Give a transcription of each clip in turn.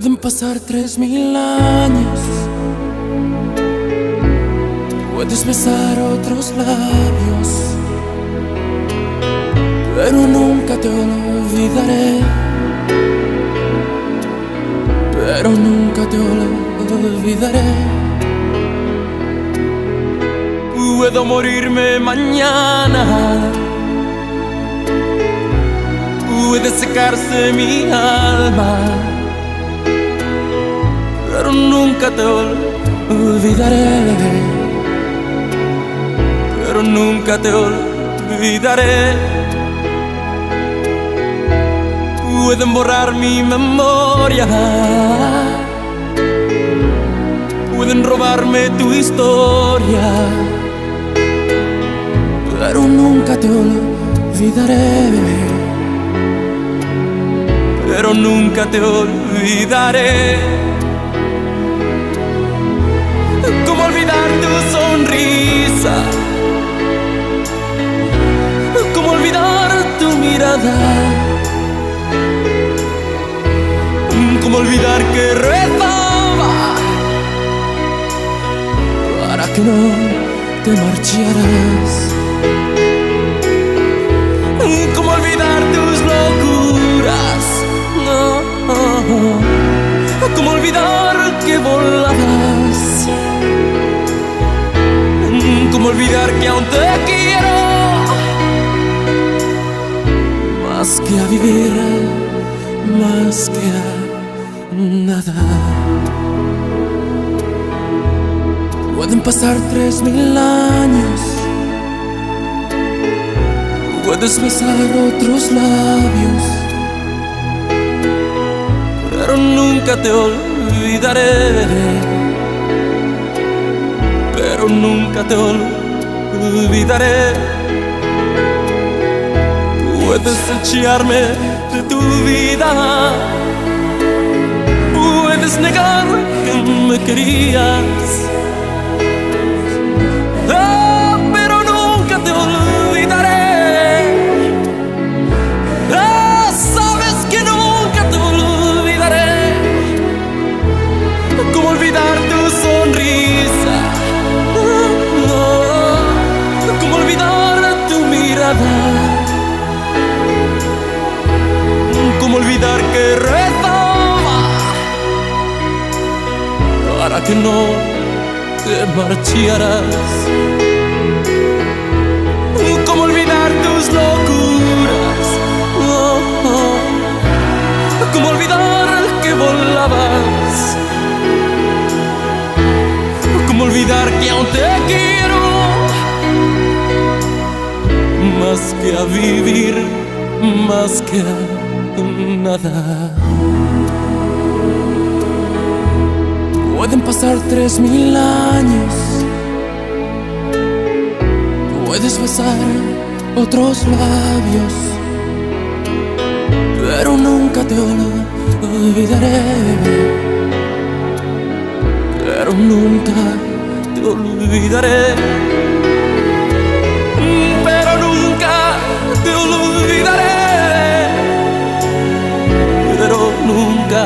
Pueden pasar 3000 años, puedes besar otros labios, pero nunca te olvidaré, pero nunca te olvidaré. Puedo morirme mañana, puede secarse mi alma, pero nunca te olvidaré, pero nunca te olvidaré. Pueden borrar mi memoria, pueden robarme tu historia, pero nunca te olvidaré, pero nunca te olvidaré. ¿Cómo olvidar tu sonrisa? ¿Cómo olvidar tu mirada? ¿Cómo olvidar que rezaba para que no te marcharas? ¿Cómo olvidar tus locuras? ¿Cómo olvidar que volabas? ¿Cómo olvidar que aún te quiero más que a vivir, más que a nada? Pueden pasar 3000 años, puedes besar otros labios, pero nunca te olvidaré, pero nunca te olvidaré. Puedes echarme de tu vida, puedes negar que me querías, pero nunca te olvidaré. Sabes que nunca te olvidaré. ¿Cómo olvidar tu sonrisa? ¿Cómo olvidar tu mirada? ¿Cómo olvidar que rezaba para que no te marcharas? ¿Cómo olvidar tus locuras? ¿Cómo olvidar que volabas? ¿Cómo olvidar que aún te quiero más que a vivir, más que a nada? Pueden pasar 3000 años, puedes besar otros labios, pero nunca te olvidaré, pero nunca te olvidaré, pero nunca te olvidaré, pero nunca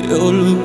te olvidaré.